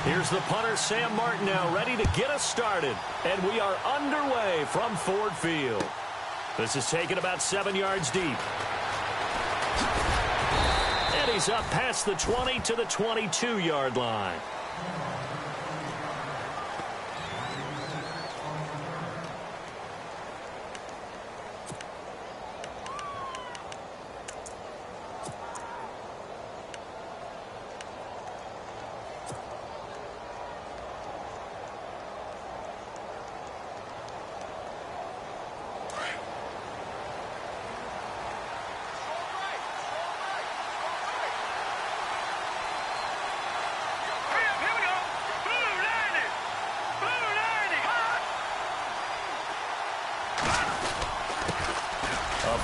Here's the punter, Sam Martin, now ready to get us started. And we are underway from Ford Field. This is taken about 7 yards deep. And he's up past the 20 to the 22-yard line.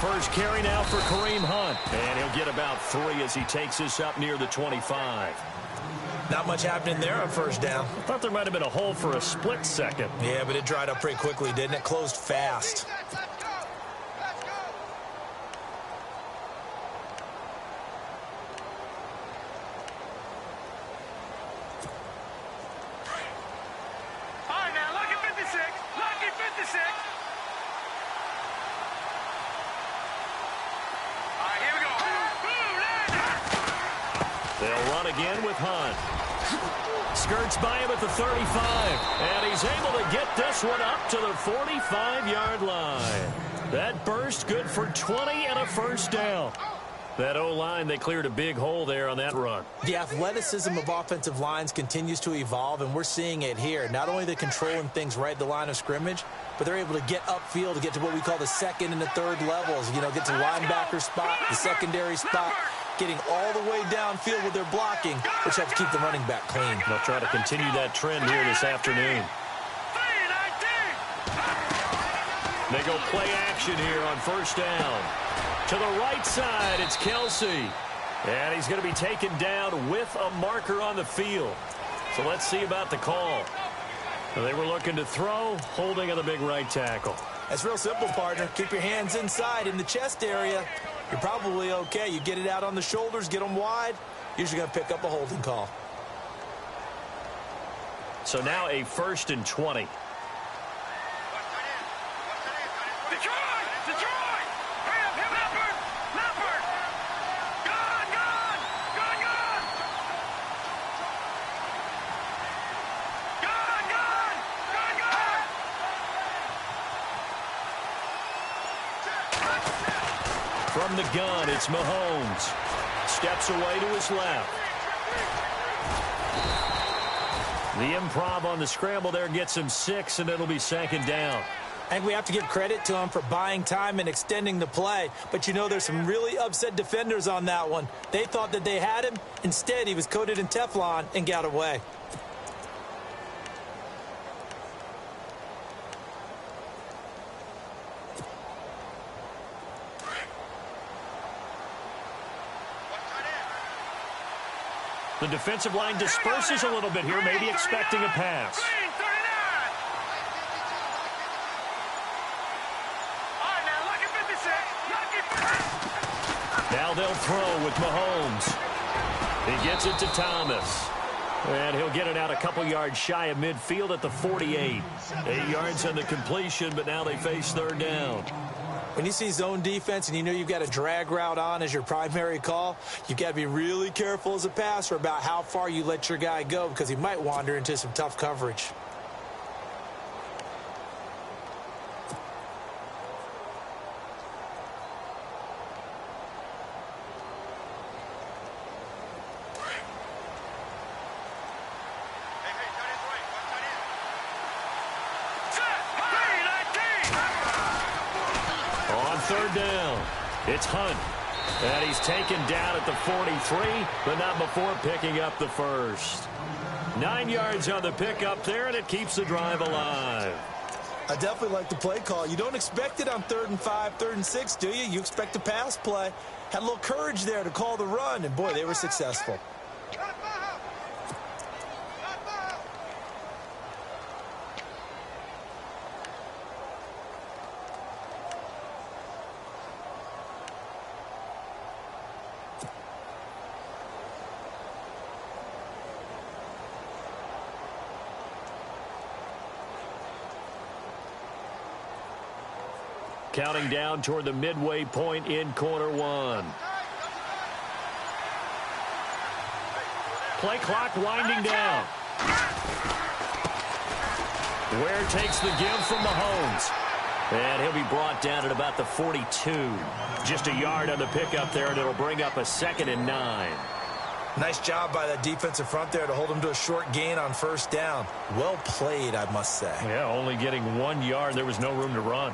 First carry now for Kareem Hunt. And he'll get about 3 as he takes this up near the 25. Not much happening there on first down. I thought there might have been a hole for a split second. Yeah, but it dried up pretty quickly, didn't it? Closed fast. They'll run again with Hunt. Skirts by him at the 35. And he's able to get this one up to the 45-yard line. That burst good for 20 and a first down. That O-line, they cleared a big hole there on that run. The athleticism of offensive lines continues to evolve, and we're seeing it here. Not only are they controlling things right at the line of scrimmage, but they're able to get upfield to get to what we call the second and the third levels. You know, get to linebacker spot, the secondary spot, getting all the way downfield with their blocking, which helps keep the running back clean. They'll try to continue that trend here this afternoon. They go play action here on first down. To the right side, it's Kelsey. And he's going to be taken down with a marker on the field. So let's see about the call. They were looking to throw, holding on the big right tackle. That's real simple, partner. Keep your hands inside in the chest area. You're probably okay. You get it out on the shoulders, get them wide. Usually going to pick up a holding call. So now a 1st and 20. From the gun, it's Mahomes. Steps away to his left. The improv on the scramble there gets him 6, and it'll be 2nd down. I think we have to give credit to him for buying time and extending the play. But, you know, there's some really upset defenders on that one. They thought that they had him. Instead, he was coated in Teflon and got away. The defensive line disperses a little bit here, maybe expecting a pass. Now they'll throw with Mahomes. He gets it to Thomas. And he'll get it out a couple yards shy of midfield at the 48. 8 yards on the completion, but now they face 3rd down. When you see zone defense and you know you've got a drag route on as your primary call, you've got to be really careful as a passer about how far you let your guy go because he might wander into some tough coverage. Third down. It's Hunt. And he's taken down at the 43, but not before picking up the first. 9 yards on the pickup there, and it keeps the drive alive. I definitely like the play call. You don't expect it on 3rd and 5, 3rd and 6, do you? You expect a pass play. Had a little courage there to call the run, and boy, they were successful. counting down toward the midway point in quarter one. Play clock winding down. Ware takes the give from Mahomes. And he'll be brought down at about the 42. Just a yard on the pickup there, and it'll bring up a 2nd and 9. Nice job by that defensive front there to hold him to a short gain on first down. Well played, I must say. Yeah, only getting 1 yard. There was no room to run.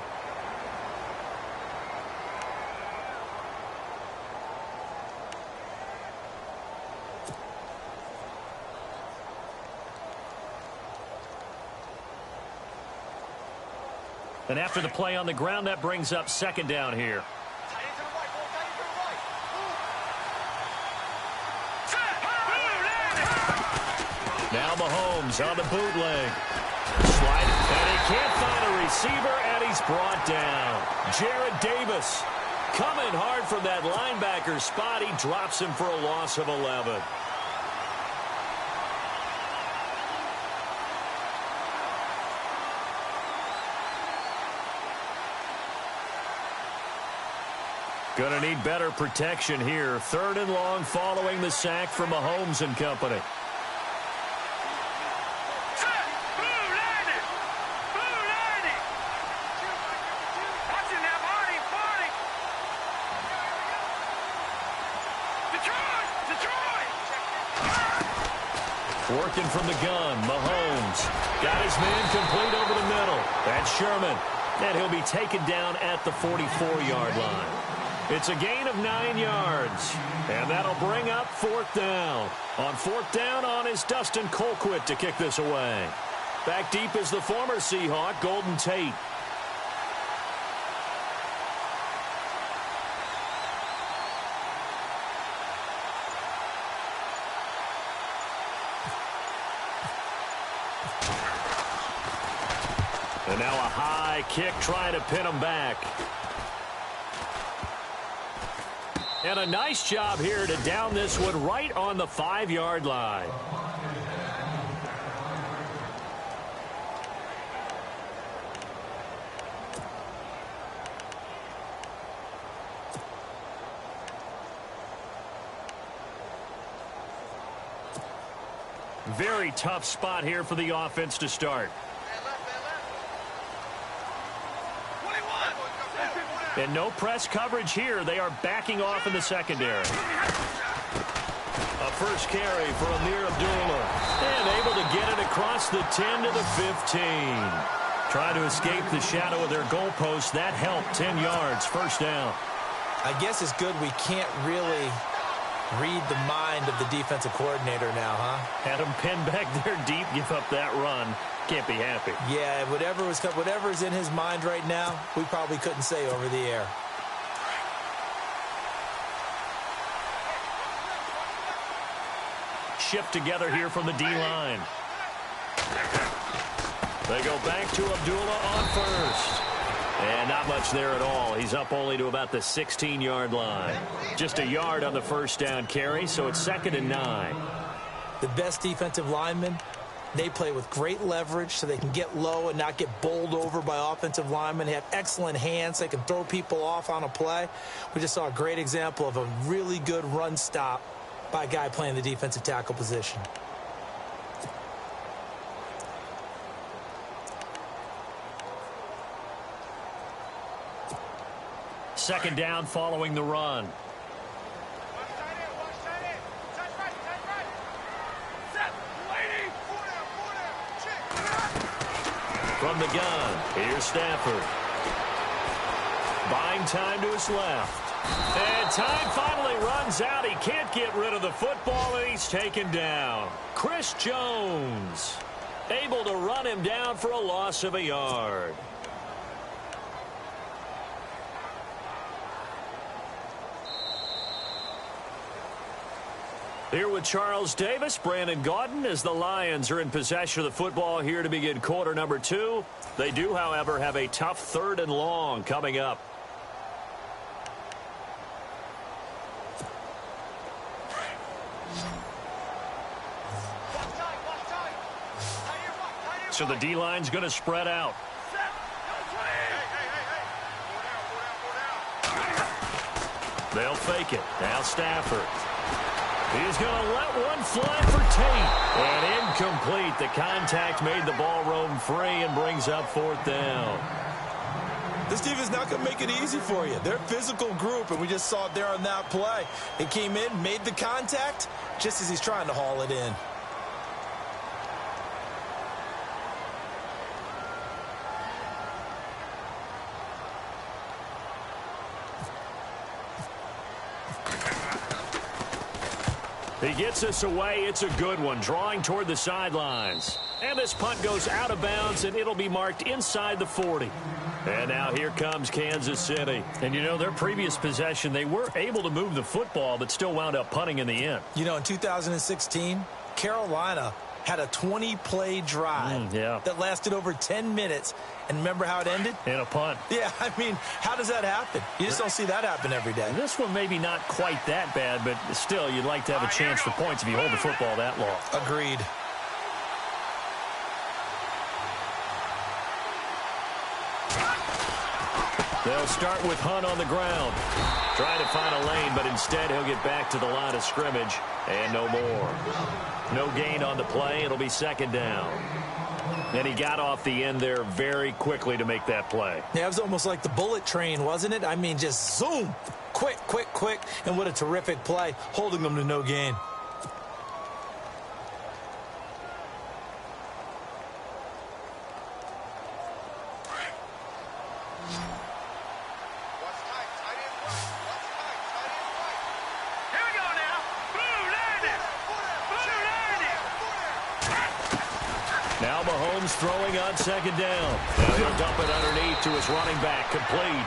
And after the play on the ground, that brings up 2nd down here. Now Mahomes on the bootleg. Slide, and he can't find a receiver, and he's brought down. Jared Davis coming hard from that linebacker spot. He drops him for a loss of 11. Going to need better protection here. 3rd and long following the sack from Mahomes and company. Working from the gun, Mahomes got his man complete over the middle. That's Sherman. And he'll be taken down at the 44-yard line. It's a gain of 9 yards, and that'll bring up 4th down. On 4th down is Dustin Colquitt to kick this away. Back deep is the former Seahawk, Golden Tate. And now a high kick trying to pin him back. And a nice job here to down this one right on the 5-yard line. Very tough spot here for the offense to start. And no press coverage here. They are backing off in the secondary. A first carry for Amir Abdullah. And able to get it across the 10 to the 15. Trying to escape the shadow of their goalpost. That helped. 10 yards. First down. I guess it's good we can't really read the mind of the defensive coordinator now, huh? Had him pinned back there deep. Give up that run. Can't be happy. Yeah, whatever's in his mind right now, we probably couldn't say over the air. Shift together here from the D-line. They go back to Abdullah on first. And not much there at all. He's up only to about the 16-yard line. Just a yard on the first down carry, so it's 2nd and 9. The best defensive linemen, they play with great leverage so they can get low and not get bowled over by offensive linemen. They have excellent hands. They can throw people off on a play. We just saw a great example of a really good run stop by a guy playing the defensive tackle position. Second down following the run. From the gun, here's Stafford. Buying time to his left. And time finally runs out. He can't get rid of the football, and he's taken down. Chris Jones able to run him down for a loss of a yard. Here with Charles Davis, Brandon Gaudin, as the Lions are in possession of the football here to begin quarter number 2. They do, however, have a tough 3rd and long coming up. So the D-line's going to spread out. They'll fake it. Now Stafford. He's going to let one fly for Tate. And incomplete. The contact made the ball roam free and brings up 4th down. This team is not going to make it easy for you. They're a physical group, and we just saw it there on that play. He came in, made the contact, just as he's trying to haul it in. He gets us away. It's a good one, drawing toward the sidelines. And this punt goes out of bounds, and it'll be marked inside the 40. And now here comes Kansas City. And, you know, their previous possession, they were able to move the football, but still wound up punting in the end. You know, in 2016, Carolina had a 20-play drive that lasted over 10 minutes. And remember how it ended? In a punt. Yeah, I mean, how does that happen? You just don't see that happen every day. This one maybe not quite that bad, but still, you'd like to have a chance for points if you hold the football that long. Agreed. They'll start with Hunt on the ground. Trying to find a lane, but instead he'll get back to the line of scrimmage. And no more. No gain on the play. It'll be 2nd down. And he got off the end there very quickly to make that play. Yeah, it was almost like the bullet train, wasn't it? I mean, just zoom. Quick, quick, quick. And what a terrific play, holding them to no gain. Now Mahomes throwing on 2nd down. Now he'll dump it underneath to his running back, complete.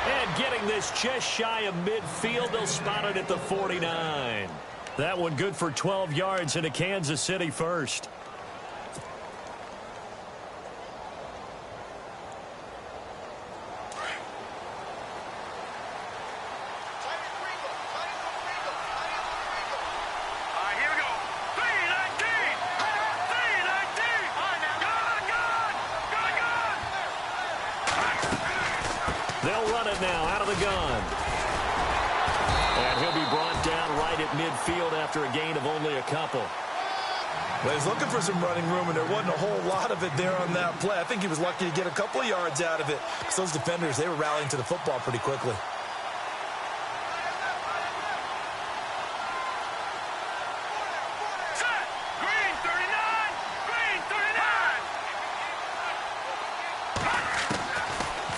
And getting this just shy of midfield, they'll spot it at the 49. That one good for 12 yards into Kansas City first. They'll run it now out of the gun. And he'll be brought down right at midfield after a gain of only a couple. Well, he's looking for some running room, and there wasn't a whole lot of it there on that play. I think he was lucky to get a couple of yards out of it, because those defenders, they were rallying to the football pretty quickly.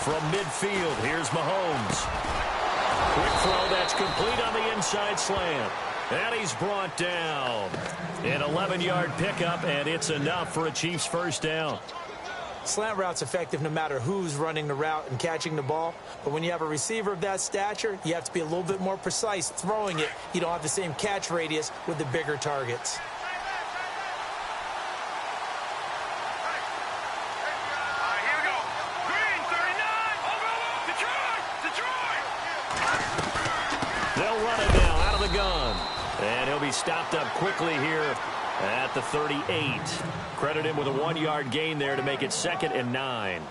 From midfield, here's Mahomes. Quick throw, that's complete on the inside slant. And he's brought down. An 11-yard pickup, and it's enough for a Chiefs first down. Slant route's effective no matter who's running the route and catching the ball. But when you have a receiver of that stature, you have to be a little bit more precise throwing it. You don't have the same catch radius with the bigger targets. They'll run it now out of the gun. And he'll be stopped up quickly here at the 38. Credit him with a 1-yard gain there to make it 2nd and 9.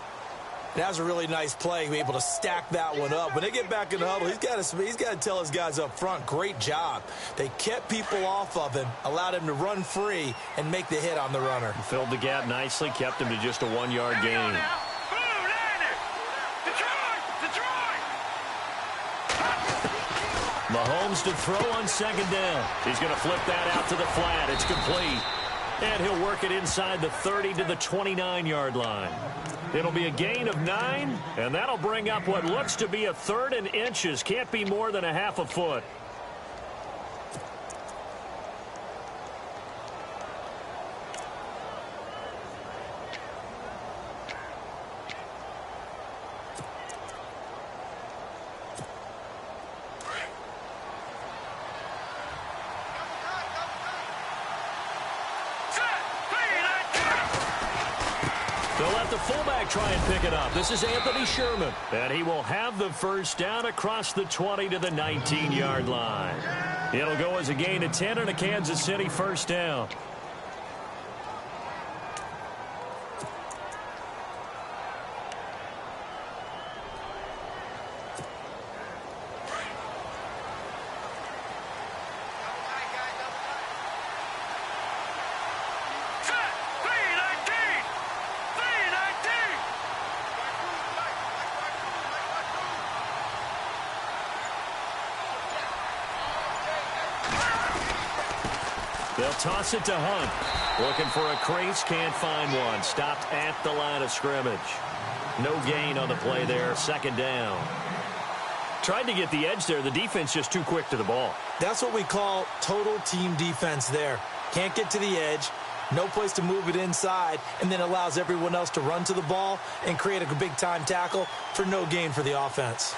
That was a really nice play, be able to stack that one up. When they get back in the huddle, he's got to tell his guys up front, great job. They kept people off of him, allowed him to run free, and make the hit on the runner. Filled the gap nicely, kept him to just a 1-yard gain. Mahomes to throw on 2nd down. He's going to flip that out to the flat. It's complete. And he'll work it inside the 30 to the 29-yard line. It'll be a gain of 9, and that'll bring up what looks to be a 3rd and inches. Can't be more than a half a foot. They'll let the fullback try and pick it up. This is Anthony Sherman. And he will have the first down across the 20 to the 19-yard line. It'll go as a gain of 10 and a Kansas City first down. They'll toss it to Hunt. Looking for a crease, can't find one. Stopped at the line of scrimmage. No gain on the play there, second down. Tried to get the edge there. The defense just too quick to the ball. That's what we call total team defense there. Can't get to the edge, no place to move it inside, and then allows everyone else to run to the ball and create a big-time tackle for no gain for the offense.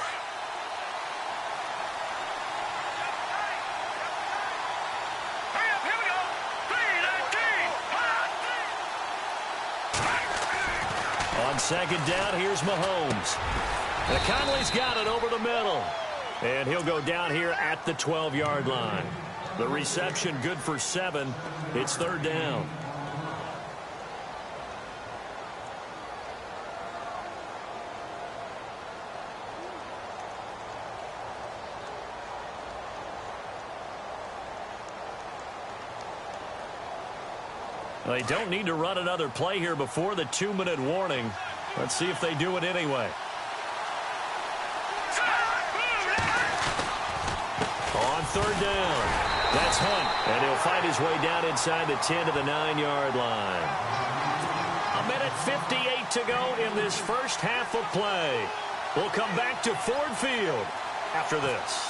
On second down, here's Mahomes. And Conley's got it over the middle. And he'll go down here at the 12-yard line. The reception good for 7. It's third down. They don't need to run another play here before the 2-minute warning. Let's see if they do it anyway. On third down, that's Hunt, and he'll fight his way down inside the 10 to the 9-yard line. 1:58 to go in this first half of play. We'll come back to Ford Field after this.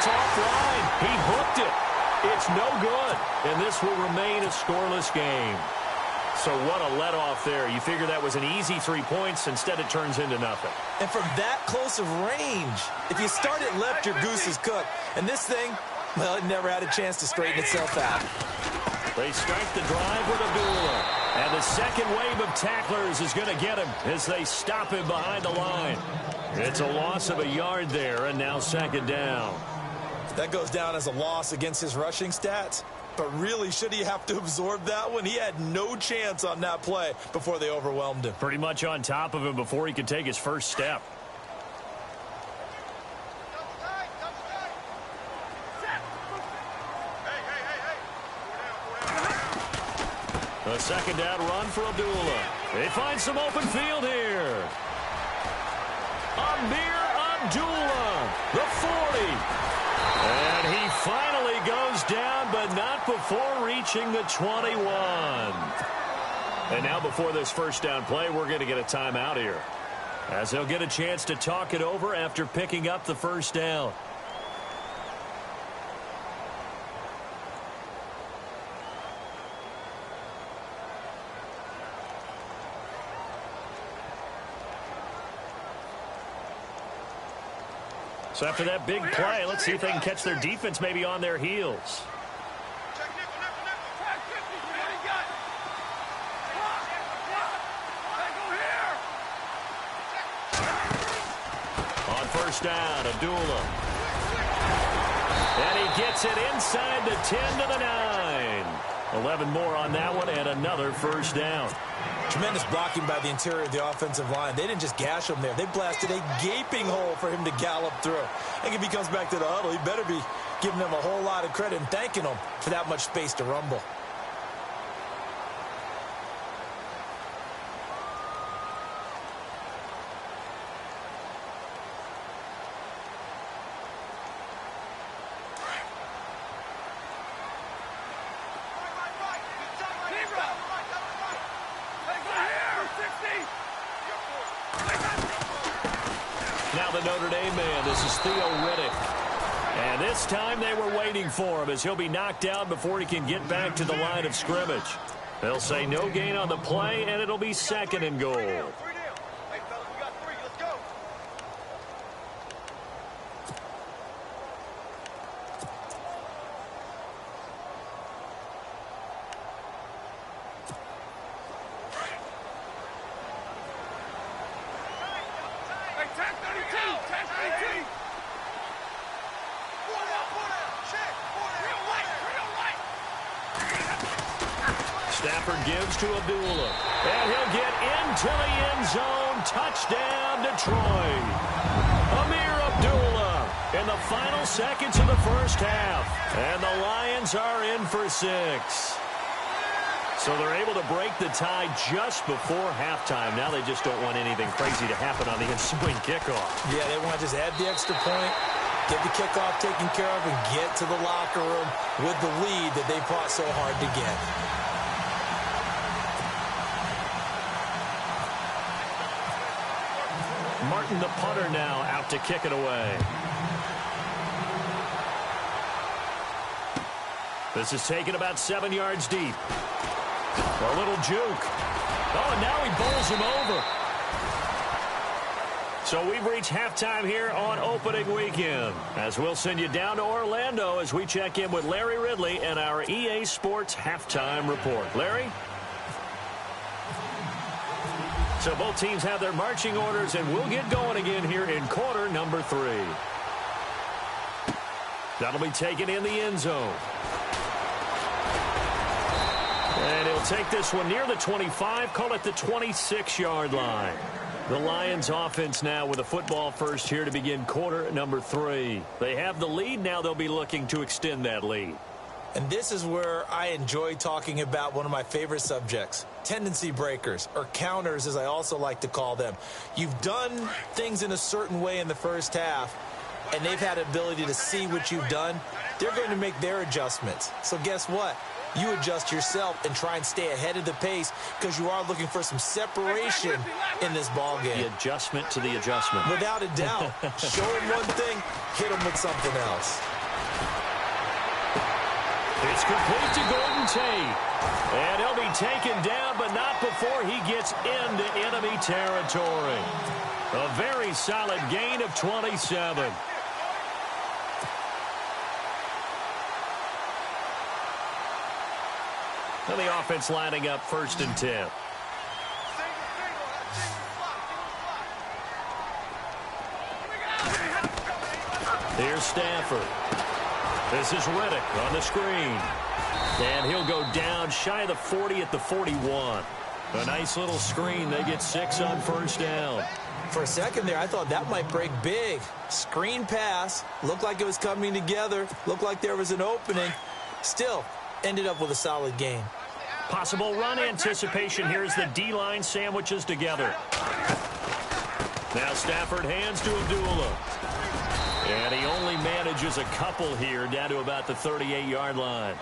Offline. He hooked it. It's no good, and this will remain a scoreless game. So what a let-off there. You figure that was an easy 3 points. Instead, it turns into nothing. And from that close of range, if you start it left, your goose is cooked. And this thing, well, it never had a chance to straighten itself out. They start the drive with Abdullah. And the second wave of tacklers is going to get him as they stop him behind the line. It's a loss of a yard there, and now second down. That goes down as a loss against his rushing stats. But really, should he have to absorb that one? He had no chance on that play before they overwhelmed him. Pretty much on top of him before he could take his first step. A second down run for Abdullah. They find some open field here. Amir Abdullah, the 40. And he finally goes down, but not before reaching the 21. And now before this first down play, we're going to get a timeout here, as they'll get a chance to talk it over after picking up the first down. So after that big play, let's see if they can catch their defense maybe on their heels. On first down, Abdullah. And he gets it inside the 10 to the 9. 11 more on that one, and another first down. Tremendous blocking by the interior of the offensive line. They didn't just gash him there. They blasted a gaping hole for him to gallop through. I think if he comes back to the huddle, he better be giving them a whole lot of credit and thanking them for that much space to rumble. Now the Notre Dame man, this is Theo Riddick. And this time they were waiting for him as he'll be knocked down before he can get back to the line of scrimmage. They'll say no gain on the play, and it'll be second and goal. Stafford gives to Abdullah. And he'll get into the end zone. Touchdown, Detroit. Amir Abdullah in the final seconds of the first half. And the Lions are in for 6. So they're able to break the tie just before halftime. Now they just don't want anything crazy to happen on the ensuing kickoff. Yeah, they want to just add the extra point, get the kickoff taken care of and get to the locker room with the lead that they fought so hard to get. Martin, the punter, now out to kick it away. This is taken about 7 yards deep. A little juke. Oh, and now he bowls him over. So we've reached halftime here on opening weekend, as we'll send you down to Orlando as we check in with Larry Ridley and our EA Sports halftime report. Larry? So both teams have their marching orders, and we'll get going again here in quarter number 3. That'll be taken in the end zone. And he'll take this one near the 25, call it the 26-yard line. The Lions offense now with a football first here to begin quarter number 3. They have the lead. Now they'll be looking to extend that lead. And this is where I enjoy talking about one of my favorite subjects, tendency breakers, or counters as I also like to call them. You've done things in a certain way in the first half, and they've had the ability to see what you've done. They're going to make their adjustments. So guess what? You adjust yourself and try and stay ahead of the pace because you are looking for some separation in this ball game. The adjustment to the adjustment. Without a doubt. Show them one thing, hit them with something else. It's complete to Gordon Tate. And he'll be taken down, but not before he gets into enemy territory. A very solid gain of 27. And the offense lining up 1st and 10. Here's Stafford. This is Riddick on the screen. And he'll go down shy of the 40 at the 41. A nice little screen. They get 6 on 1st down. For a second there, I thought that might break big. Screen pass. Looked like it was coming together. Looked like there was an opening. Still, ended up with a solid gain. Possible run anticipation here as the D-line sandwiches together. Now Stafford hands to Abdullah. And he only manages a couple here down to about the 38-yard line.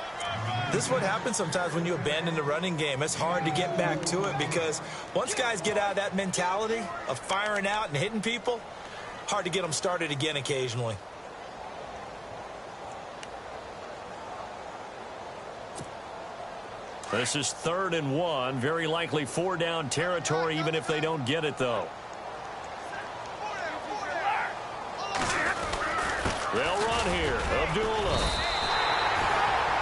This is what happens sometimes when you abandon the running game. It's hard to get back to it because once guys get out of that mentality of firing out and hitting people, hard to get them started again occasionally. This is 3rd and 1. Very likely 4-down territory, even if they don't get it, though. They'll run here. Abdullah.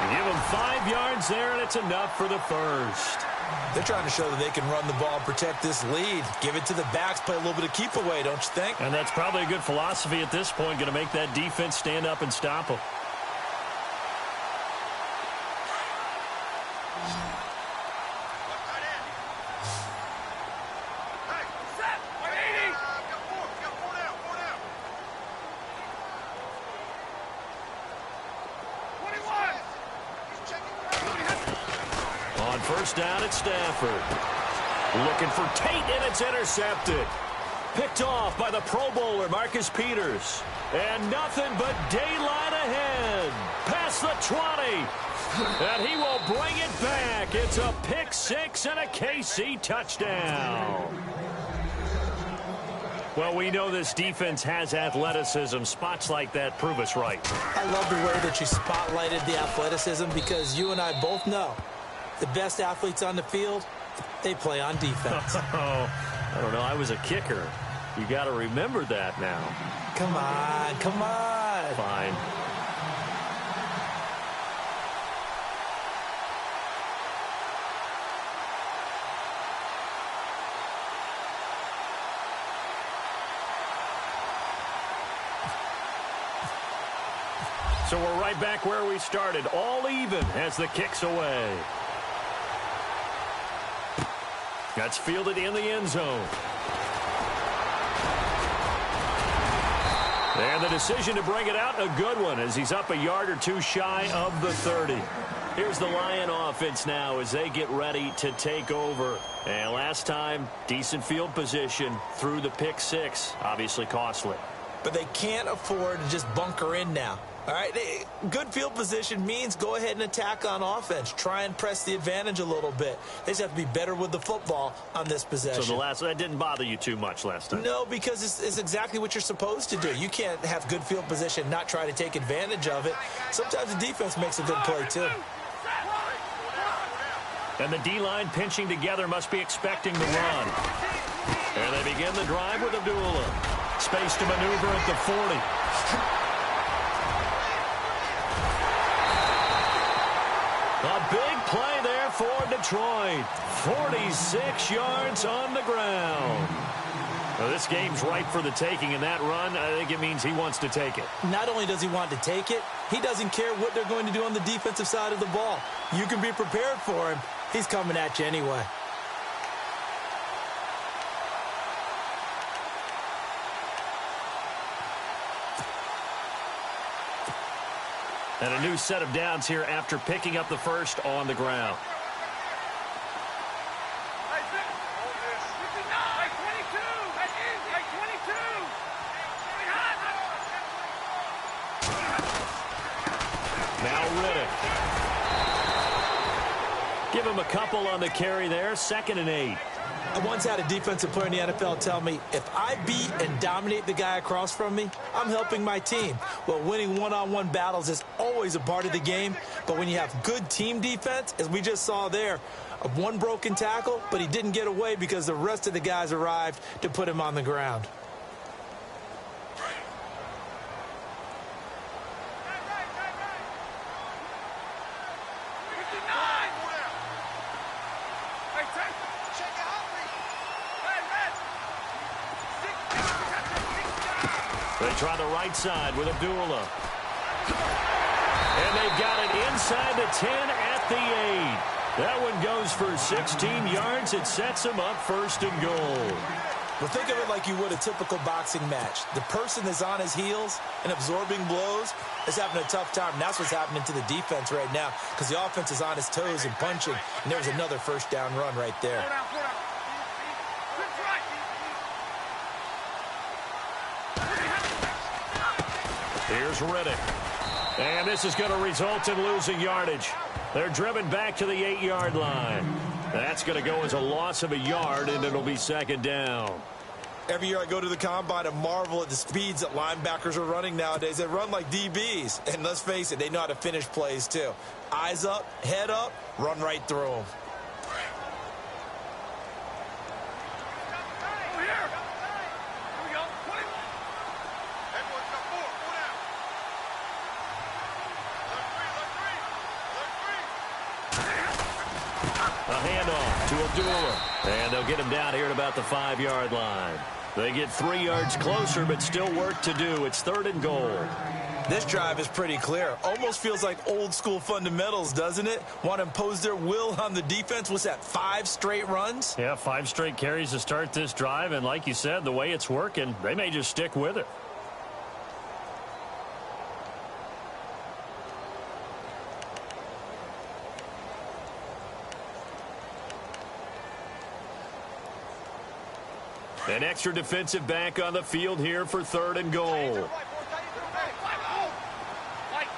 Give him 5 yards there, and it's enough for the 1st. They're trying to show that they can run the ball and protect this lead. Give it to the backs, play a little bit of keep away, don't you think? And that's probably a good philosophy at this point, going to make that defense stand up and stop them. First down at Stafford. Looking for Tate, and it's intercepted. Picked off by the Pro Bowler, Marcus Peters. And nothing but daylight ahead. Past the 20. And he will bring it back. It's a pick 6 and a KC touchdown. Well, we know this defense has athleticism. Spots like that prove us right. I love the way that you spotlighted the athleticism because you and I both know the best athletes on the field, they play on defense. Oh, I don't know. I was a kicker. You got to remember that now. Come on, come on. Fine. So we're right back where we started. All even as the kick's away. That's fielded in the end zone. And the decision to bring it out, a good one, as he's up a yard or two shy of the 30. Here's the Lion offense now as they get ready to take over. And last time, decent field position through the pick 6, obviously costly. but they can't afford to just bunker in now. All right, good field position means go ahead and attack on offense. Try and press the advantage a little bit. They just have to be better with the football on this possession. So that didn't bother you too much last time? No, because it's exactly what you're supposed to do. You can't have good field position, not try to take advantage of it. Sometimes the defense makes a good play, too. And the D-line pinching together must be expecting the run. And they begin the drive with Abdullah. Space to maneuver at the 40. A big play there for Detroit. 46 yards on the ground. Well, this game's ripe for the taking, and that run, I think it means he wants to take it. Not only does he want to take it, he doesn't care what they're going to do on the defensive side of the ball. You can be prepared for him. He's coming at you anyway. And a new set of downs here after picking up the first on the ground. Now Riddick. Give him a couple on the carry there. 2nd and 8. I once had a defensive player in the NFL tell me, if I beat and dominate the guy across from me, I'm helping my team. Well, winning one-on-one battles is always a part of the game, but when you have good team defense, as we just saw there, one broken tackle, but he didn't get away because the rest of the guys arrived to put him on the ground. They try the right side with Abdullah. And they've got it inside the 10 at the 8. That one goes for 16 yards. It sets them up 1st and goal. Well, think of it like you would a typical boxing match. The person that's on his heels and absorbing blows is having a tough time. And that's what's happening to the defense right now because the offense is on his toes and punching. And there was another 1st down run right there. Here's Riddick. And this is going to result in losing yardage. They're driven back to the 8-yard line. That's going to go as a loss of a yard, and it'll be 2nd down. Every year I go to the combine and marvel at the speeds that linebackers are running nowadays. They run like DBs. And let's face it, they know how to finish plays too. Eyes up, head up, run right through them. A handoff to Abdullah. And they'll get him down here at about the 5-yard line. They get 3 yards closer, but still work to do. It's 3rd and goal. This drive is pretty clear. Almost feels like old school fundamentals, doesn't it? Want to impose their will on the defense. What's that, 5 straight runs? Yeah, 5 straight carries to start this drive. And like you said, the way it's working, they may just stick with it. An extra defensive back on the field here for 3rd and goal.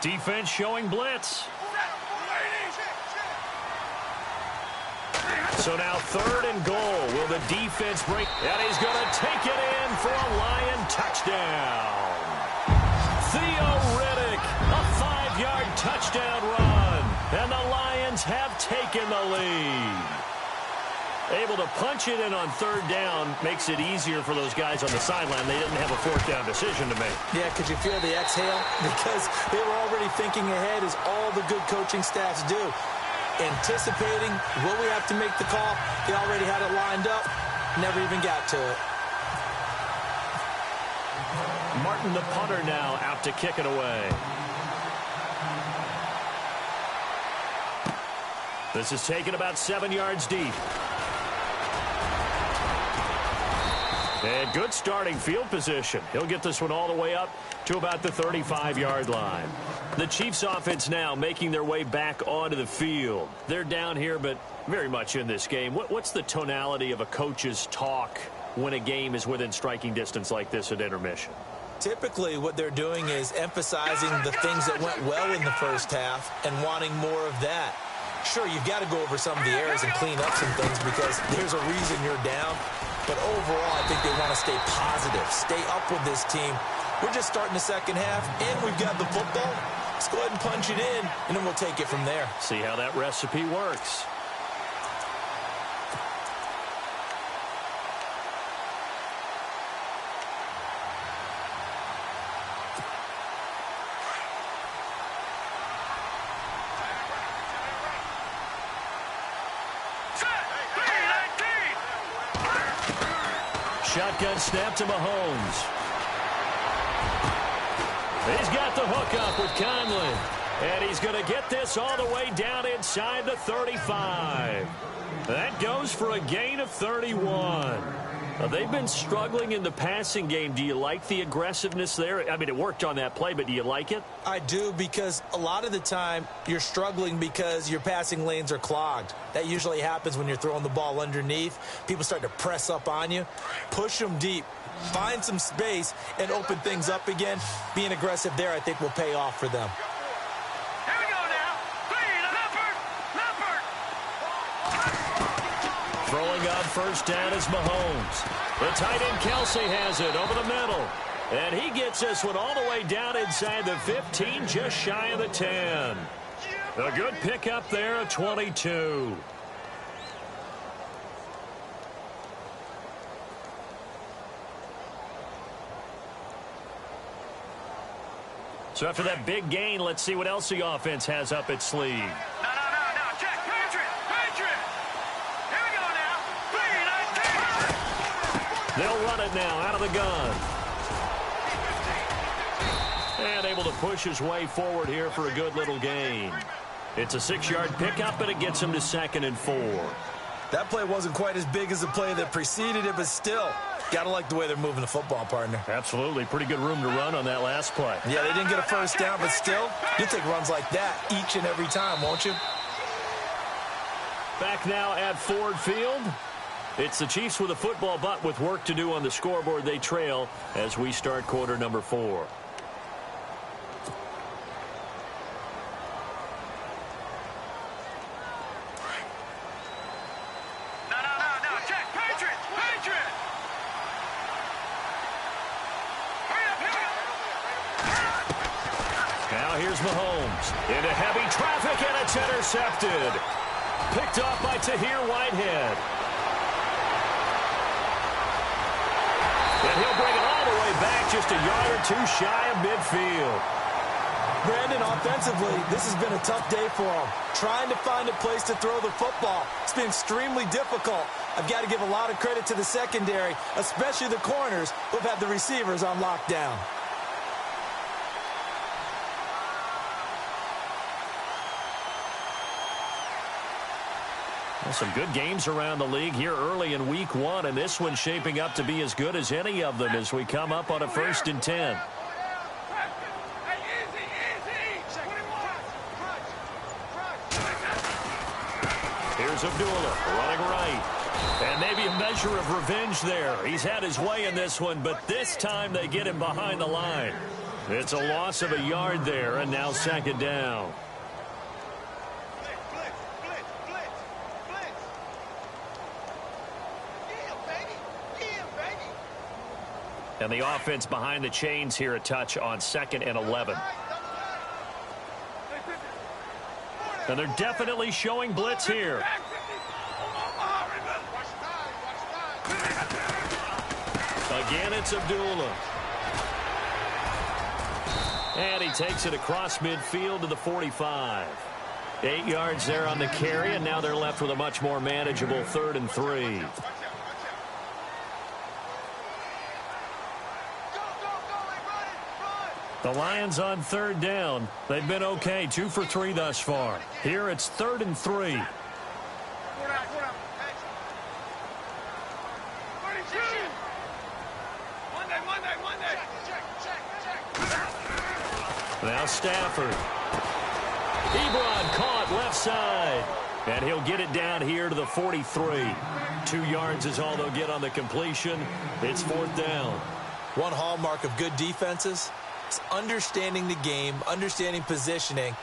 Defense showing blitz. So now 3rd and goal. Will the defense break? And he's going to take it in for a Lion touchdown. Theo Riddick, a 5-yard touchdown run. And the Lions have taken the lead. Able to punch it in on 3rd down makes it easier for those guys on the sideline. They didn't have a 4th down decision to make. Yeah, could you feel the exhale? Because they were already thinking ahead, as all the good coaching staffs do. Anticipating, will we have to make the call? They already had it lined up, never even got to it. Martin, the punter, now out to kick it away. This is taken about 7 yards deep. And good starting field position. He'll get this one all the way up to about the 35-yard line. The Chiefs offense now making their way back onto the field. They're down here, but very much in this game. What's the tonality of a coach's talk when a game is within striking distance like this at intermission? Typically, what they're doing is emphasizing the things that went well in the first half and wanting more of that. Sure, you've got to go over some of the errors and clean up some things because there's a reason you're down. But overall, I think they want to stay positive, stay up with this team. We're just starting the second half, and we've got the football. Let's go ahead and punch it in, and then we'll take it from there. See how that recipe works. Shotgun snap to Mahomes. He's got the hook up with Conley. And he's going to get this all the way down inside the 35. That goes for a gain of 31. They've been struggling in the passing game. Do you like the aggressiveness there? I mean, it worked on that play, but do you like it? I do, because a lot of the time you're struggling because your passing lanes are clogged. That usually happens when you're throwing the ball underneath. People start to press up on you. Push them deep. Find some space and open things up again. Being aggressive there, I think, will pay off for them. Here we go now. Throwing on first down is Mahomes. The tight end Kelsey has it over the middle. And he gets this one all the way down inside the 15, just shy of the 10. A good pickup there at 22. So after that big gain, let's see what else the offense has up its sleeve. No. Check. Patriot. Here we go now. 3-19. They'll run it now out of the gun. And able to push his way forward here for a good little gain. It's a 6-yard pickup, and it gets him to 2nd and 4. That play wasn't quite as big as the play that preceded it, but still, got to like the way they're moving the football, partner. Absolutely. Pretty good room to run on that last play. Yeah, they didn't get a first down, but still, you'll take runs like that each and every time, won't you? Back now at Ford Field. It's the Chiefs with a football, but with work to do on the scoreboard. They trail as we start quarter number 4. No. Check. Patriot. Hurry up. Now here's Mahomes into heavy traffic, and it's intercepted. Picked off by Tahir Whitehead. And he'll bring it all the way back, just a yard or two shy of midfield. Brandon, offensively, this has been a tough day for them. Trying to find a place to throw the football. It's been extremely difficult. I've got to give a lot of credit to the secondary, especially the corners who have had the receivers on lockdown. Well, some good games around the league here early in week 1, and this one's shaping up to be as good as any of them as we come up on a 1st and 10. Here's Abdullah running right. And maybe a measure of revenge there. He's had his way in this one, but this time they get him behind the line. It's a loss of a yard there, and now 2nd down. And the offense behind the chains here a touch on 2nd and 11. And they're definitely showing blitz here. Again, it's Abdullah. And he takes it across midfield to the 45. 8 yards there on the carry, and now they're left with a much more manageable 3rd and 3. The Lions on 3rd down. They've been okay, 2 for 3 thus far. Here it's 3rd and 3. Now Stafford. Ebron caught left side. And he'll get it down here to the 43. 2 yards is all they'll get on the completion. It's 4th down. One hallmark of good defenses is understanding the game, understanding positioning,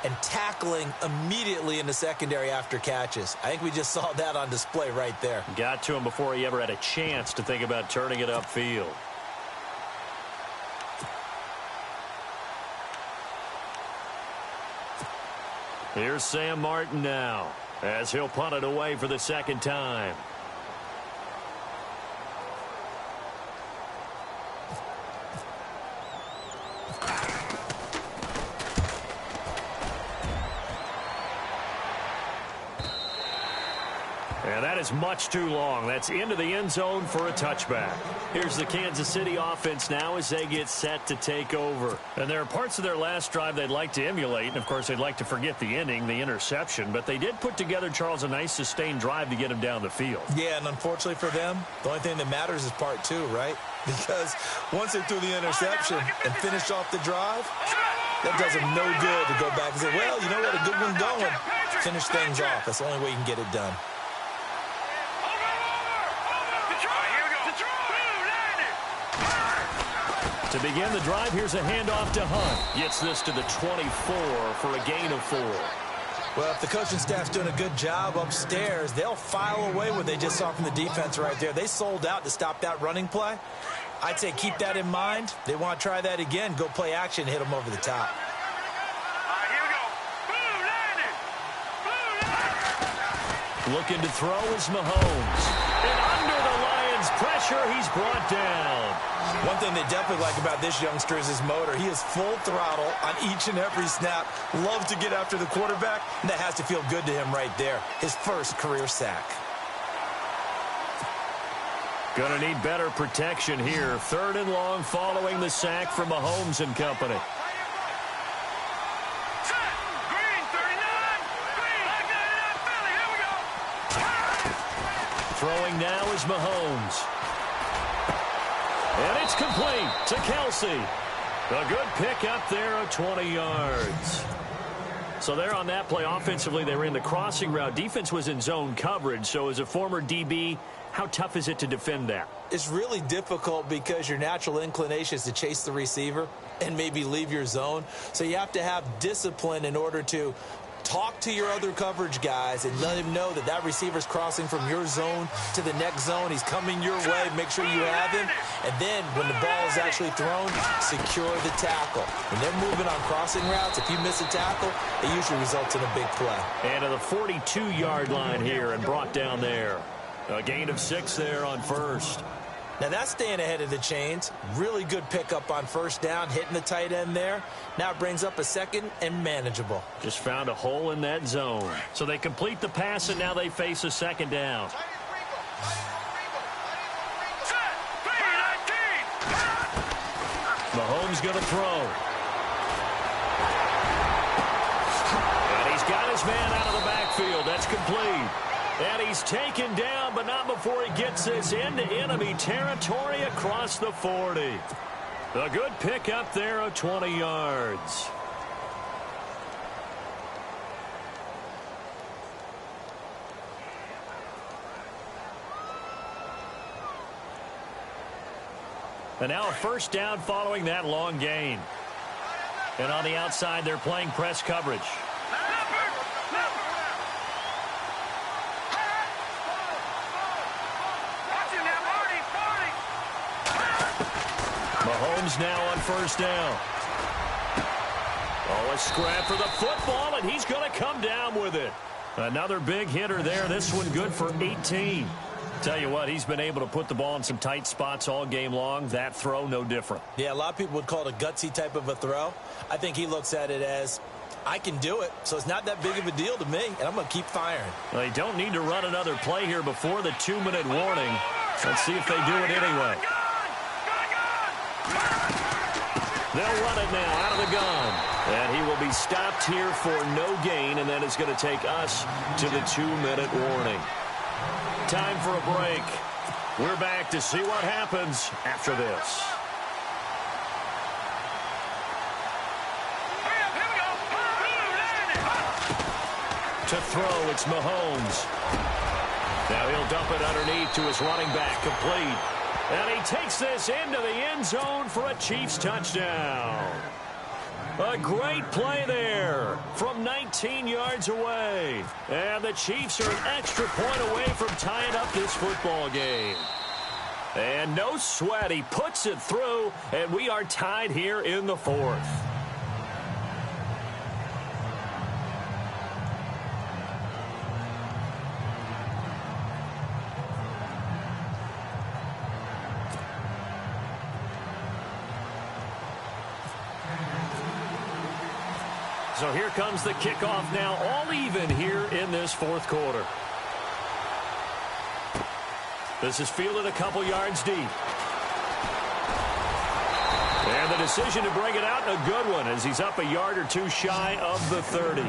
and tackling immediately in the secondary after catches. I think we just saw that on display right there. Got to him before he ever had a chance to think about turning it upfield. Here's Sam Martin now, as he'll punt it away for the second time. And that is much too long. That's into the end zone for a touchback. Here's the Kansas City offense now as they get set to take over. And there are parts of their last drive they'd like to emulate. And, of course, they'd like to forget the ending, the interception. But they did put together, Charles, a nice sustained drive to get him down the field. Yeah, and unfortunately for them, the only thing that matters is part two, right? Because once they threw the interception and finished off the drive, that does them no good to go back and say, well, you know what, a good one going. Finish things off. That's the only way you can get it done. To begin the drive, here's a handoff to Hunt. Gets this to the 24 for a gain of 4. Well, if the coaching staff's doing a good job upstairs, they'll file away what they just saw from the defense right there. They sold out to stop that running play. I'd say keep that in mind. They want to try that again. Go play action, hit them over the top. Here we go. Boom, landed. Looking to throw is Mahomes. And under the Lions' pressure, he's brought down. One thing they definitely like about this youngster is his motor. He is full throttle on each and every snap. Loves to get after the quarterback, and that has to feel good to him right there. His first career sack. Going to need better protection here. 3rd and long following the sack from Mahomes and company. Set. Green, 39. Green. Back 99, Philly. Here we go. Throwing now is Mahomes. And it's complete to Kelsey. A good pick up there of 20 yards. So there on that play, offensively, they ran the crossing route. Defense was in zone coverage. So as a former DB, how tough is it to defend that? It's really difficult because your natural inclination is to chase the receiver and maybe leave your zone. So you have to have discipline in order to talk to your other coverage guys and let him know that that receiver's crossing from your zone to the next zone. He's coming your way. Make sure you have him. And then when the ball is actually thrown, secure the tackle. When they're moving on crossing routes, if you miss a tackle, it usually results in a big play. And to the 42-yard line here and brought down there. A gain of 6 there on first. Now that's staying ahead of the chains. Really good pickup on first down, hitting the tight end there. Now it brings up a second and manageable. Just found a hole in that zone. So they complete the pass, and now they face a second down. Set. 319. Mahomes going to throw. And he's got his man out of the backfield. That's complete. And he's taken down, but not before he gets this into enemy territory across the 40. A good pick up there of 20 yards. And now a first down following that long gain. And on the outside, they're playing press coverage. Mahomes now on first down. Oh, a scrap for the football, and he's going to come down with it. Another big hitter there. This one good for 18. Tell you what, he's been able to put the ball in some tight spots all game long. That throw, no different. Yeah, a lot of people would call it a gutsy type of a throw. I think he looks at it as, I can do it, so it's not that big of a deal to me, and I'm going to keep firing. Well, they don't need to run another play here before the 2-minute warning. Let's see if they do it anyway. They'll run it now out of the gun. And he will be stopped here for no gain, and that is going to take us to the 2-minute warning. Time for a break. We're back to see what happens after this. To throw, it's Mahomes. Now he'll dump it underneath to his running back, complete. And he takes this into the end zone for a Chiefs touchdown. A great play there from 19 yards away. And the Chiefs are an extra point away from tying up this football game. And no sweat, he puts it through, and we are tied here in the fourth. So here comes the kickoff now, all even here in this fourth quarter. This is fielded a couple yards deep. And the decision to bring it out, a good one, as he's up a yard or two shy of the 30.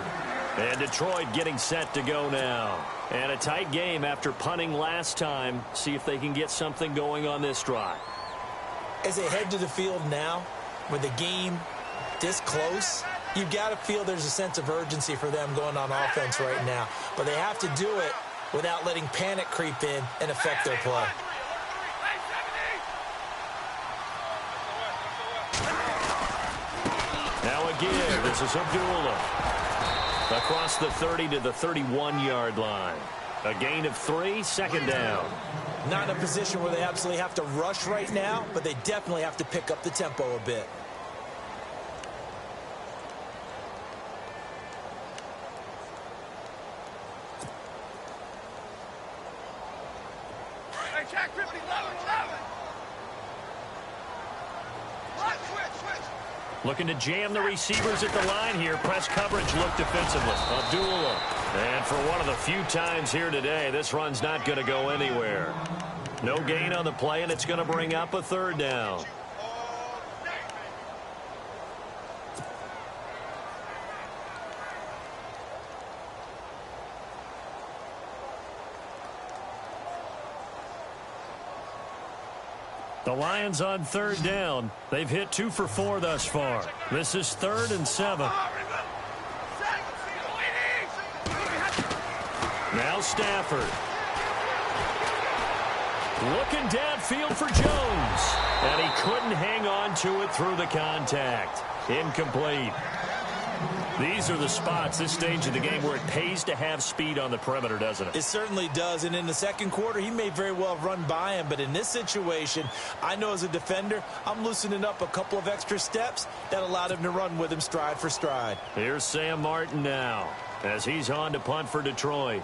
And Detroit getting set to go now. And a tight game after punting last time. See if they can get something going on this drive. As they head to the field now, with the game this close, you've got to feel there's a sense of urgency for them going on offense right now. But they have to do it without letting panic creep in and affect their play. Now again, this is Abdullah. Across the 30 to the 31-yard line. A gain of 3, second down. Not in a position where they absolutely have to rush right now, but they definitely have to pick up the tempo a bit. Check 50, 11. Switch. Looking to jam the receivers at the line here. Press coverage look defensively. Abdullah. And for one of the few times here today, this run's not going to go anywhere. No gain on the play, and it's going to bring up a third down. The Lions on third down. They've hit 2 for 4 thus far. This is 3rd and 7. Now Stafford. Looking downfield for Jones. And he couldn't hang on to it through the contact. Incomplete. These are the spots, this stage of the game, where it pays to have speed on the perimeter, doesn't it? It certainly does, and in the second quarter, he may very well have run by him, but in this situation, I know as a defender, I'm loosening up a couple of extra steps that allowed him to run with him stride for stride. Here's Sam Martin now, as he's on to punt for Detroit.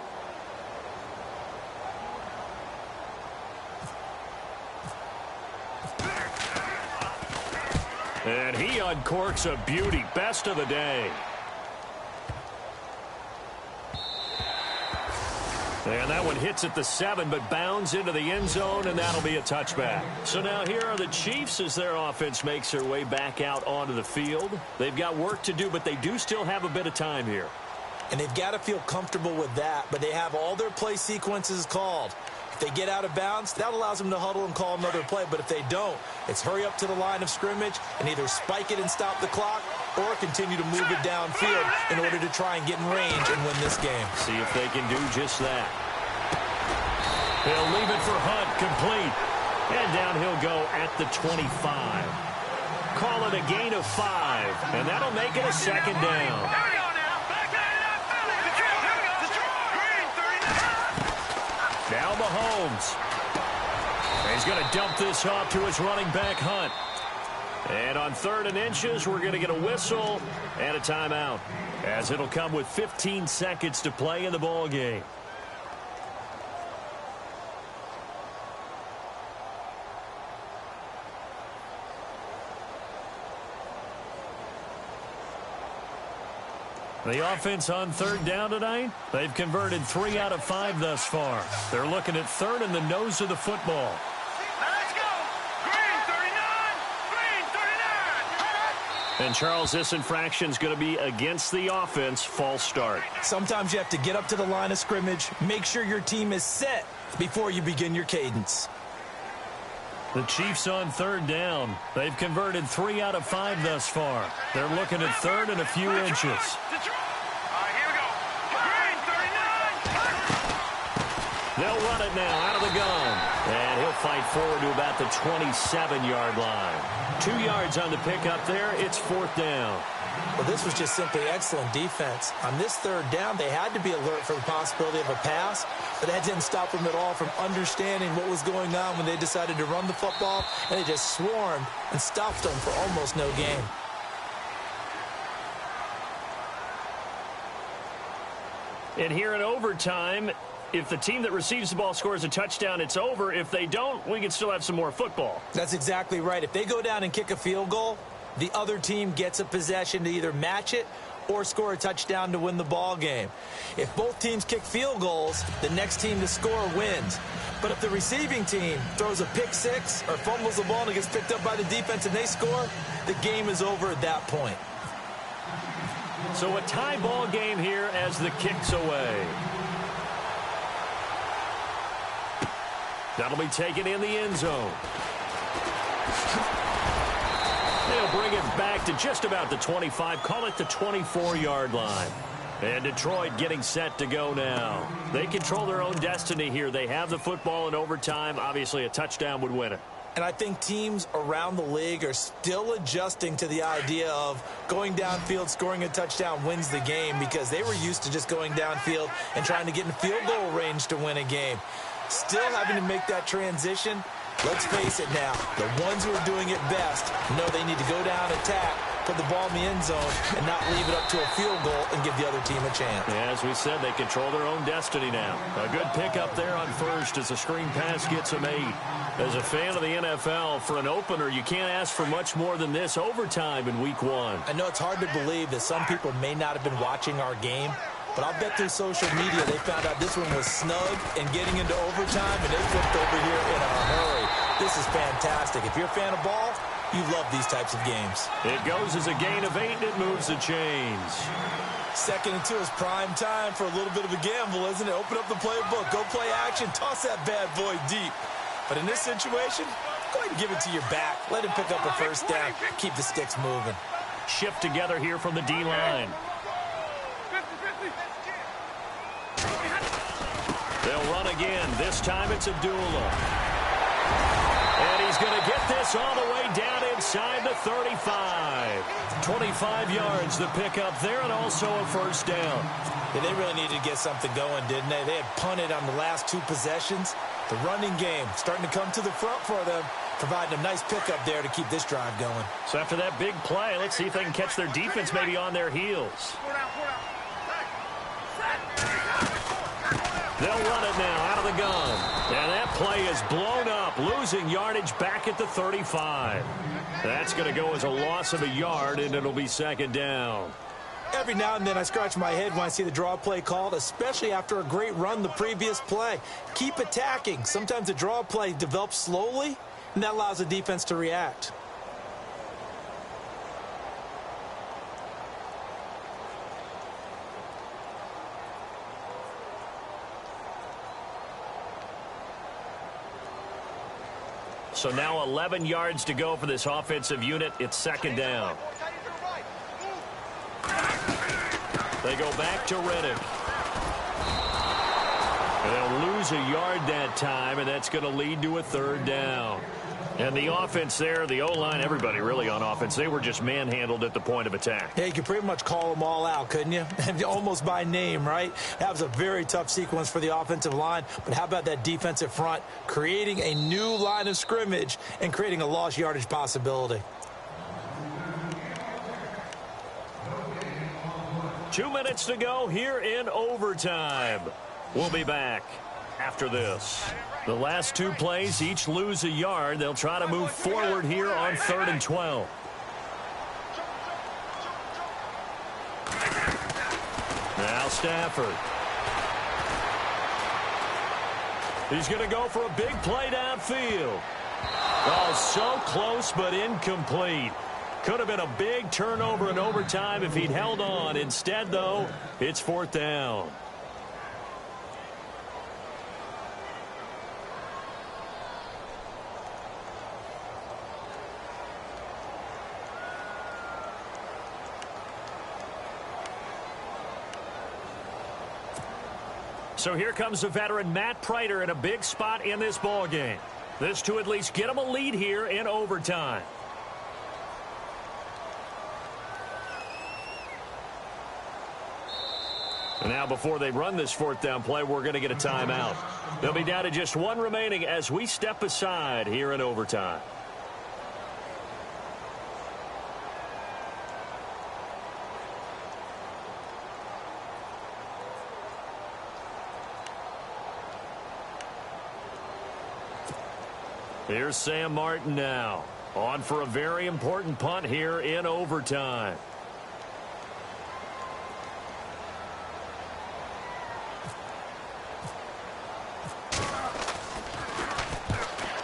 And he uncorks a beauty, best of the day. And that one hits at the 7, but bounds into the end zone, and that'll be a touchback. So now here are the Chiefs as their offense makes their way back out onto the field. They've got work to do, but they do still have a bit of time here. And they've got to feel comfortable with that, but they have all their play sequences called. If they get out of bounds, that allows them to huddle and call another play. But if they don't, it's hurry up to the line of scrimmage and either spike it and stop the clock or continue to move it downfield in order to try and get in range and win this game. See if they can do just that. They'll leave it for Hunt, complete. And down he'll go at the 25. Call it a gain of 5, and that'll make it a second down. Now Mahomes. He's going to dump this off to his running back, Hunt. And on 3rd and inches, we're going to get a whistle and a timeout, as it'll come with 15 seconds to play in the ball game. The offense on 3rd down tonight, they've converted 3 out of 5 thus far. They're looking at 3rd in the nose of the football. Let's go. Green 39. And Charles, this infraction is going to be against the offense. False start. Sometimes you have to get up to the line of scrimmage, make sure your team is set before you begin your cadence. The Chiefs on 3rd down. They've converted 3 out of 5 thus far. They're looking at 3rd and a few inches. Here we go. Green 39. They'll run it now out of the gun. And he'll fight forward to about the 27-yard line. 2 yards on the pickup there. It's 4th down. Well, this was just simply excellent defense. On this 3rd down, they had to be alert for the possibility of a pass, but that didn't stop them at all from understanding what was going on when they decided to run the football, and they just swarmed and stuffed them for almost no gain. And here in overtime, if the team that receives the ball scores a touchdown, it's over. If they don't, we can still have some more football. That's exactly right. If they go down and kick a field goal, the other team gets a possession to either match it or score a touchdown to win the ball game. If both teams kick field goals, the next team to score wins. But if the receiving team throws a pick six or fumbles the ball and it gets picked up by the defense and they score, the game is over at that point. So a tie ball game here as the kick's away. That'll be taken in the end zone. They'll bring it back to just about the 25, call it the 24-yard line. And Detroit getting set to go now. They control their own destiny here. They have the football in overtime. Obviously, a touchdown would win it. And I think teams around the league are still adjusting to the idea of going downfield, scoring a touchdown wins the game, because they were used to just going downfield and trying to get in field goal range to win a game. Still having to make that transition. Let's face it now, the ones who are doing it best know they need to go down, attack, put the ball in the end zone, and not leave it up to a field goal and give the other team a chance. Yeah, as we said, they control their own destiny now. A good pickup there on first as the screen pass gets them 8. As a fan of the NFL, for an opener, you can't ask for much more than this overtime in Week 1. I know it's hard to believe that some people may not have been watching our game, but I'll bet through social media they found out this one was snug and getting into overtime, and they flipped over here in a hurry. This is fantastic. If you're a fan of ball, you love these types of games. It goes as a gain of 8, and it moves the chains. 2nd and 2 is prime time for a little bit of a gamble, isn't it? Open up the playbook, go play action, toss that bad boy deep. But in this situation, go ahead and give it to your back. Let him pick up a first down. Keep the sticks moving. Shift together here from the D-line. They'll run again. This time it's Abdullah. And he's going to get this all the way down inside the 35. 25 yards the pickup there, and also a first down. Yeah, they really needed to get something going, didn't they? They had punted on the last 2 possessions. The running game starting to come to the front for them, providing a nice pickup there to keep this drive going. So after that big play, let's see if they can catch their defense maybe on their heels. They'll run it now out of the gun. And that play is blown up, losing yardage back at the 35. That's going to go as a loss of a yard, and it'll be 2nd down. Every now and then I scratch my head when I see the draw play called, especially after a great run the previous play. Keep attacking. Sometimes the draw play develops slowly, and that allows the defense to react. So now 11 yards to go for this offensive unit. It's 2nd down. They go back to Reddick. And they'll lose a yard that time, and that's going to lead to a 3rd down. And the offense there, the O-line, everybody really on offense, they were just manhandled at the point of attack. Yeah, you could pretty much call them all out, couldn't you? Almost by name, right? That was a very tough sequence for the offensive line. But how about that defensive front creating a new line of scrimmage and creating a lost yardage possibility? 2 minutes to go here in overtime. We'll be back after this. The last 2 plays each lose a yard. They'll try to move forward here on 3rd and 12. Now Stafford. He's going to go for a big play downfield. Oh, so close but incomplete. Could have been a big turnover in overtime if he'd held on. Instead, though, it's 4th down. So here comes the veteran Matt Prater in a big spot in this ball game. This to at least get them a lead here in overtime. And now before they run this fourth down play, we're going to get a timeout. They'll be down to just one remaining as we step aside here in overtime. Here's Sam Martin now, on for a very important punt here in overtime.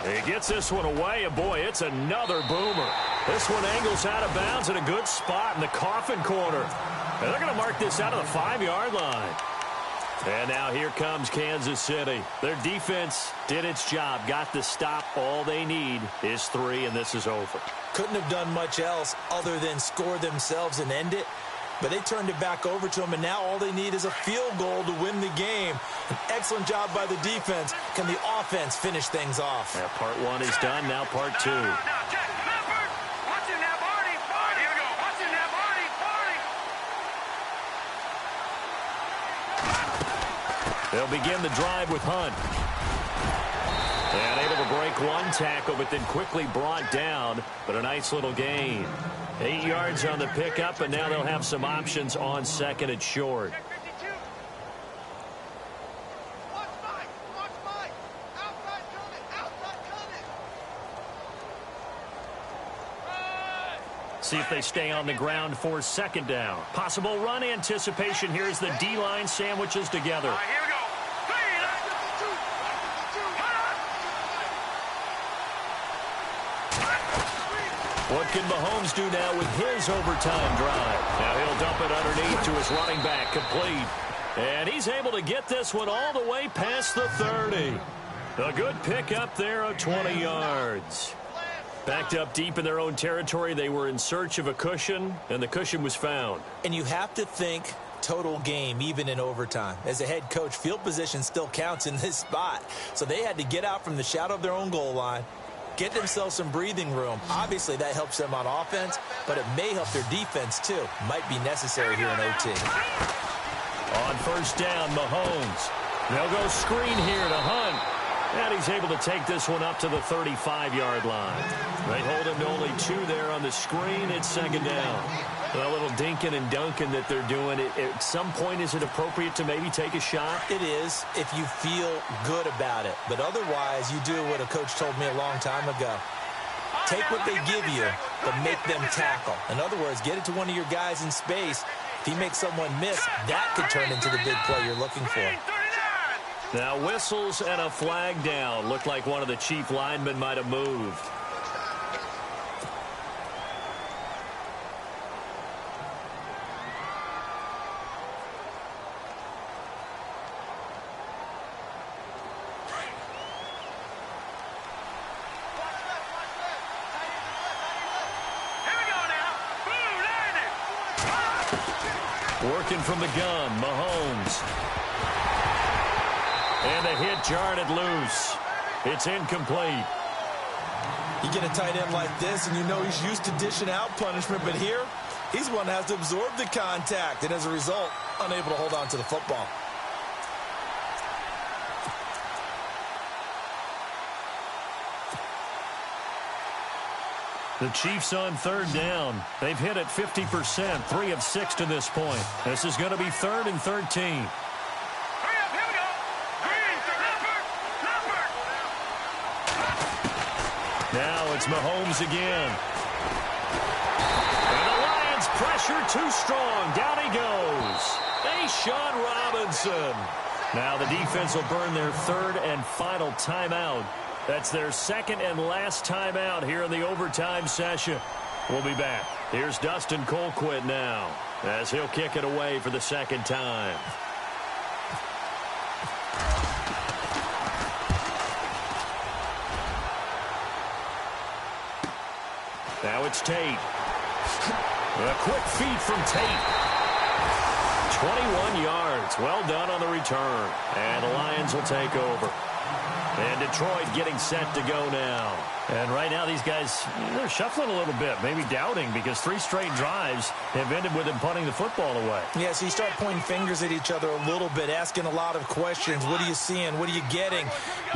He gets this one away, and boy, it's another boomer. This one angles out of bounds in a good spot in the coffin corner. And they're going to mark this out of the 5-yard line. And now here comes Kansas City. Their defense did its job, got the stop. All they need is 3, and this is over. Couldn't have done much else other than score themselves and end it. But they turned it back over to them, and now all they need is a field goal to win the game. An excellent job by the defense. Can the offense finish things off? Yeah, part 1 is done. Now part 2. They'll begin the drive with Hunt. And able to break one tackle, but then quickly brought down. But a nice little gain. 8 yards on the pickup, and now they'll have some options on second and short. See if they stay on the ground for second down. Possible run anticipation. Here's the D-line sandwiches together. All right, here we go. What can Mahomes do now with his overtime drive? Now he'll dump it underneath to his running back, complete. And he's able to get this one all the way past the 30. A good pick up there of 20 yards. Backed up deep in their own territory, they were in search of a cushion, and the cushion was found. And you have to think total game, even in overtime. As a head coach, field position still counts in this spot. So they had to get out from the shadow of their own goal line, get themselves some breathing room. Obviously, that helps them on offense, but it may help their defense, too. Might be necessary here in OT. On first down, Mahomes. They'll go screen here to Hunt. And he's able to take this one up to the 35-yard line. They hold him to only 2 there on the screen. It's second down. A little dinking and dunking that they're doing. At some point, is it appropriate to maybe take a shot? It is if you feel good about it. But otherwise, you do what a coach told me a long time ago. Take what they give you, but make them tackle. In other words, get it to one of your guys in space. If he makes someone miss, that could turn into the big play you're looking for. Now whistles and a flag down. Looked like one of the chief linemen might have moved. Working from the gun, Mahomes. And a hit jarred it loose. It's incomplete. You get a tight end like this, and you know he's used to dishing out punishment, but here, he's one that has to absorb the contact, and as a result, unable to hold on to the football. The Chiefs on third down. They've hit it 50%, 3 of 6 to this point. This is going to be 3rd and 13. Now it's Mahomes again. And the Lions pressure too strong. Down he goes. Sean Robinson. Now the defense will burn their 3rd and final timeout. That's their 2nd and last timeout here in the overtime session. We'll be back. Here's Dustin Colquitt now as he'll kick it away for the 2nd time. Now it's Tate. A quick feed from Tate. 21 yards. Well done on the return. And the Lions will take over. And Detroit getting set to go now. And right now these guys, they're shuffling a little bit, maybe doubting, because 3 straight drives have ended with them punting the football away. Yeah, so you start pointing fingers at each other a little bit, asking a lot of questions. What are you seeing? What are you getting?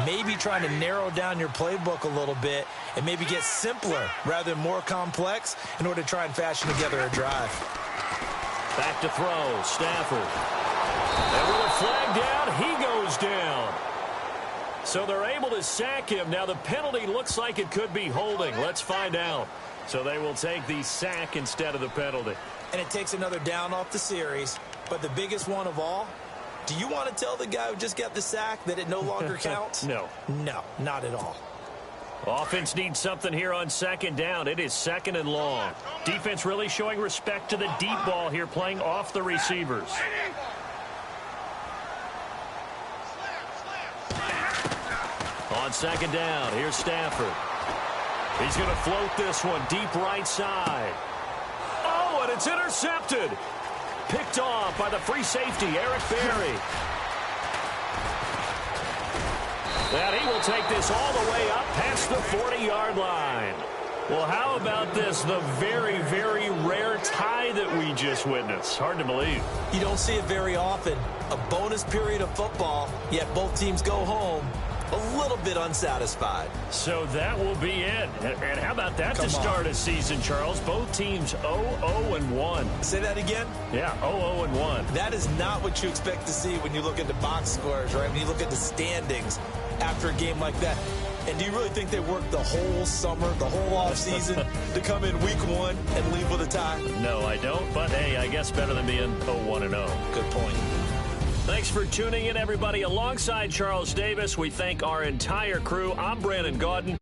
Maybe trying to narrow down your playbook a little bit and maybe get simpler rather than more complex in order to try and fashion together a drive. Back to throw, Stafford. And with a flag down, he goes down. So they're able to sack him. Now the penalty looks like it could be holding. Let's find out. So they will take the sack instead of the penalty. And it takes another down off the series. But the biggest one of all, do you want to tell the guy who just got the sack that it no longer counts? No. No, not at all. Offense needs something here on 2nd down. It is 2nd and long. Defense really showing respect to the deep ball here, playing off the receivers. On 2nd down, here's Stafford. He's going to float this one deep right side. Oh, and it's intercepted. Picked off by the free safety, Eric Berry. And he will take this all the way up past the 40-yard line. Well, how about this? The very, very rare tie that we just witnessed. Hard to believe. You don't see it very often. A bonus period of football, yet both teams go home a little bit unsatisfied. So that will be it. And how about that to start a season, Charles? Both teams 0-0-1. Say that again? Yeah, 0-0-1. That is not what you expect to see when you look at the box scores, right? When you look at the standings after a game like that. And do you really think they worked the whole summer, the whole offseason to come in week 1 and leave with a tie? No, I don't. But, hey, I guess better than being 0-1-0. Good point. Thanks for tuning in, everybody. Alongside Charles Davis, we thank our entire crew. I'm Brandon Gaudin.